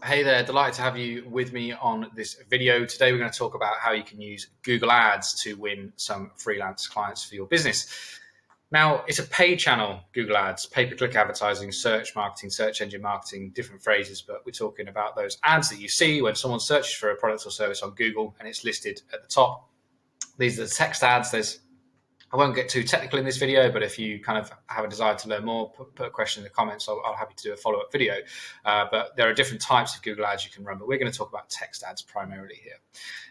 Hey there, delighted to have you with me on this video. Today we're going to talk about how you can use Google Ads to win some freelance clients for your business. Now, it's a paid channel, Google Ads, pay-per-click advertising, search marketing, search engine marketing, different phrases, but we're talking about those ads that you see when someone searches for a product or service on Google and it's listed at the top. These are the text ads. I won't get too technical in this video, but if you kind of have a desire to learn more, put a question in the comments. I'll happy to do a follow-up video. But there are different types of Google ads you can run, but we're going to talk about text ads primarily here.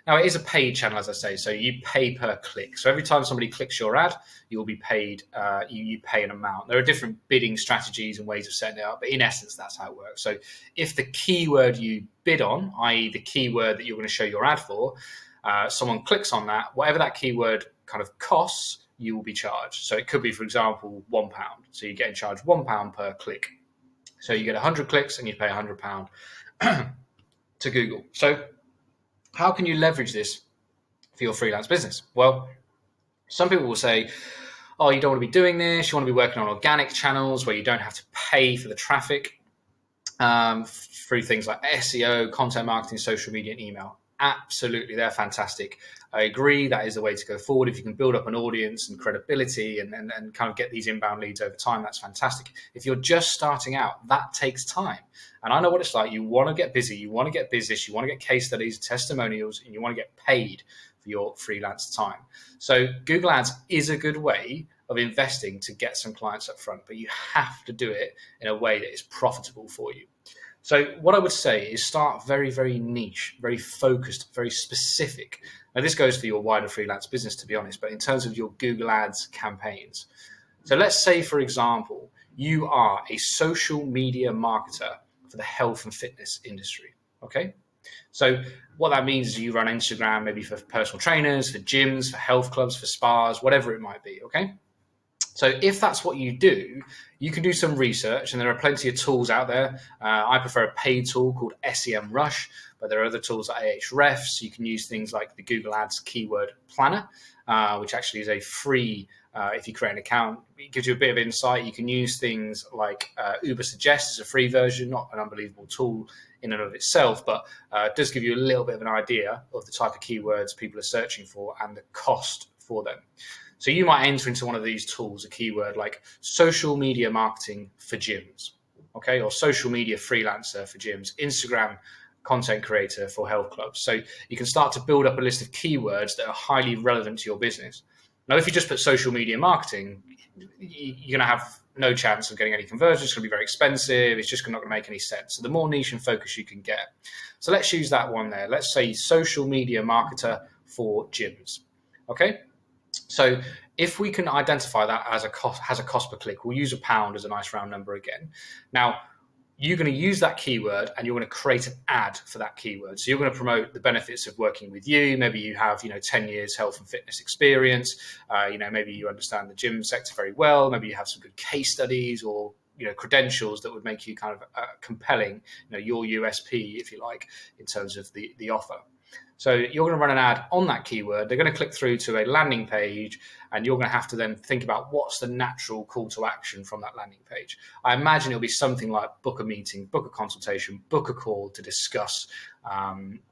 Now, it is a paid channel, as I say, so you pay per click. So every time somebody clicks your ad, you will be paid, you pay an amount. There are different bidding strategies and ways of setting it up, but in essence, that's how it works. So if the keyword you bid on, i.e. the keyword that you're going to show your ad for, someone clicks on that, whatever that keyword kind of costs, you will be charged. So it could be, for example, £1. So you're getting charged £1 per click. So you get 100 clicks and you pay £100 to Google. So how can you leverage this for your freelance business? Well, some people will say, oh, you don't want to be doing this. You want to be working on organic channels where you don't have to pay for the traffic through things like SEO, content marketing, social media, and email. Absolutely, they're fantastic. I agree, that is the way to go forward. If you can build up an audience and credibility and kind of get these inbound leads over time, that's fantastic. If you're just starting out, that takes time. And I know what it's like. You want to get busy, you want to get business, you want to get case studies, testimonials, and you want to get paid for your freelance time. So Google Ads is a good way of investing to get some clients up front, but you have to do it in a way that is profitable for you. So what I would say is start very, very niche, very focused, very specific. Now, this goes for your wider freelance business, to be honest, but in terms of your Google Ads campaigns. So let's say, for example, you are a social media marketer for the health and fitness industry, okay? So what that means is you run Instagram, maybe for personal trainers, for gyms, for health clubs, for spas, whatever it might be, okay? So if that's what you do, you can do some research, and there are plenty of tools out there. I prefer a paid tool called SEMrush, but there are other tools like Ahrefs. You can use things like the Google Ads Keyword Planner, which actually is a free, if you create an account, it gives you a bit of insight. You can use things like Ubersuggest as a free version, not an unbelievable tool in and of itself, but it does give you a little bit of an idea of the type of keywords people are searching for and the cost for them. So you might enter into one of these tools a keyword like social media marketing for gyms, okay, or social media freelancer for gyms, Instagram content creator for health clubs. So you can start to build up a list of keywords that are highly relevant to your business. Now, if you just put social media marketing, you're going to have no chance of getting any conversions. It's going to be very expensive. It's just not going to make any sense. So the more niche and focus you can get. So let's use that one there. Let's say social media marketer for gyms, okay? So if we can identify that as a cost per click, we'll use £1 as a nice round number again. Now, you're going to use that keyword and you're going to create an ad for that keyword. So you're going to promote the benefits of working with you. Maybe you have, 10 years health and fitness experience. Maybe you understand the gym sector very well. Maybe you have some good case studies or credentials that would make you kind of compelling, your USP, if you like, in terms of the offer. So you're going to run an ad on that keyword. They're going to click through to a landing page, and you're going to have to then think about what's the natural call to action from that landing page. I imagine it'll be something like book a meeting, book a consultation, book a call to discuss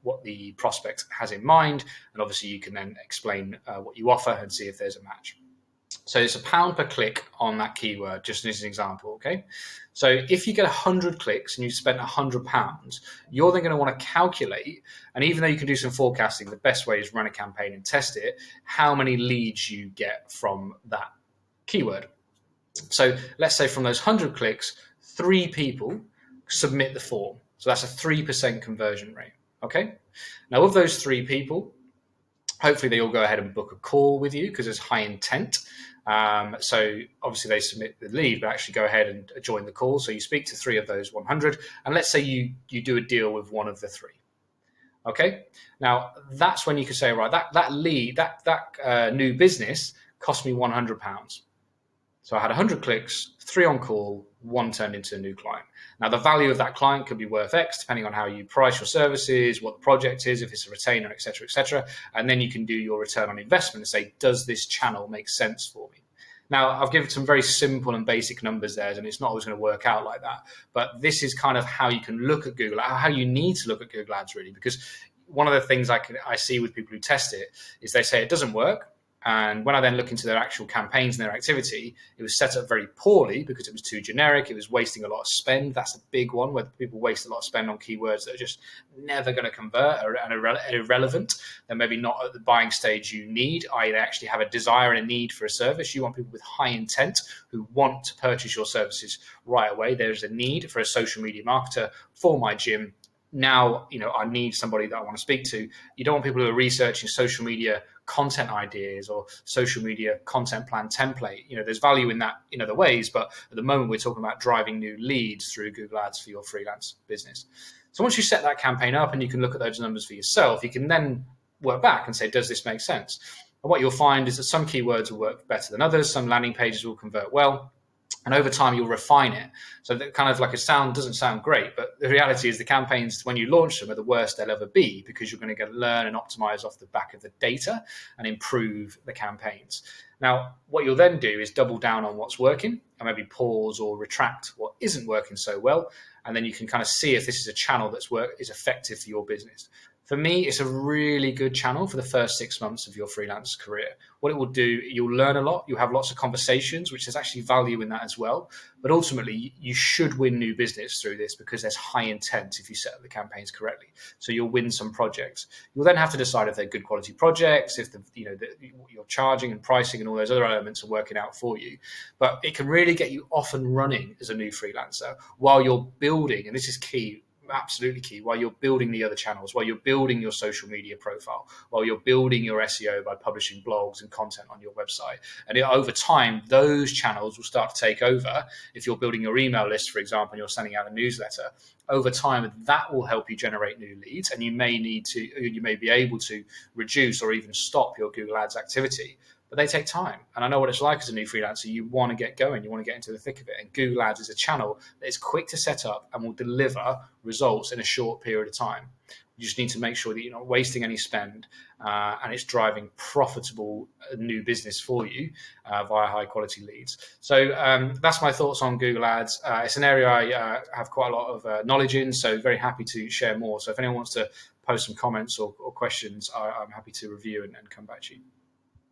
what the prospect has in mind. And obviously you can then explain what you offer and see if there's a match. So it's £1 per click on that keyword, just as an example, okay? So if you get 100 clicks and you spent £100, you're then going to want to calculate, and even though you can do some forecasting, the best way is run a campaign and test it, how many leads you get from that keyword. So let's say from those 100 clicks, 3 people submit the form. So that's a 3% conversion rate, okay? Now, of those 3 people, hopefully they all go ahead and book a call with you because there's high intent. So obviously they submit the lead, but actually go ahead and join the call. So you speak to 3 of those 100, and let's say you do a deal with one of the 3. Okay. Now that's when you can say, right, that lead, that new business cost me £100. So I had 100 clicks, 3 on call, 1 turned into a new client. Now, the value of that client could be worth X, depending on how you price your services, what the project is, if it's a retainer, et cetera, et cetera. And then you can do your return on investment and say, does this channel make sense for me? Now, I've given some very simple and basic numbers there, and it's not always going to work out like that. But this is kind of how you can look at Google, how you need to look at Google Ads, really, because one of the things I see with people who test it is they say it doesn't work. And when I then look into their actual campaigns and their activity, it was set up very poorly because it was too generic. It was wasting a lot of spend. That's a big one, where people waste a lot of spend on keywords that are just never going to convert and irrelevant. They're maybe not at the buying stage you need, i.e. they actually have a desire and a need for a service. You want people with high intent who want to purchase your services right away. There's a need for a social media marketer for my gym. Now, I need somebody that I want to speak to. You don't want people who are researching social media content ideas or social media content plan template. There's value in that in other ways, but at the moment we're talking about driving new leads through Google Ads for your freelance business. So once you set that campaign up and you can look at those numbers for yourself, you can then work back and say, does this make sense? And what you'll find is that some keywords will work better than others. Some landing pages will convert well. And over time, you'll refine it. So that kind of like doesn't sound great, but the reality is the campaigns, when you launch them, are the worst they'll ever be, because you're going to learn and optimize off the back of the data and improve the campaigns. Now, what you'll then do is double down on what's working and maybe pause or retract what isn't working so well. And then you can kind of see if this is a channel is effective for your business. For me, it's a really good channel for the first 6 months of your freelance career. What it will do, you'll learn a lot. You'll have lots of conversations, which there's actually value in that as well. But ultimately, you should win new business through this because there's high intent if you set up the campaigns correctly. So you'll win some projects. You'll then have to decide if they're good quality projects, if what you're charging and pricing and all those other elements are working out for you. But it can really get you off and running as a new freelancer while you're building, and this is key, absolutely key, while you're building the other channels, while you're building your social media profile, while you're building your SEO by publishing blogs and content on your website. And over time, those channels will start to take over. If you're building your email list, for example, and you're sending out a newsletter, over time, that will help you generate new leads. And you may be able to reduce or even stop your Google Ads activity. But they take time. And I know what it's like as a new freelancer. You want to get going. You want to get into the thick of it. And Google Ads is a channel that is quick to set up and will deliver results in a short period of time. You just need to make sure that you're not wasting any spend and it's driving profitable new business for you via high quality leads. So that's my thoughts on Google Ads. It's an area I have quite a lot of knowledge in, so very happy to share more. So if anyone wants to post some comments or questions, I'm happy to review and come back to you.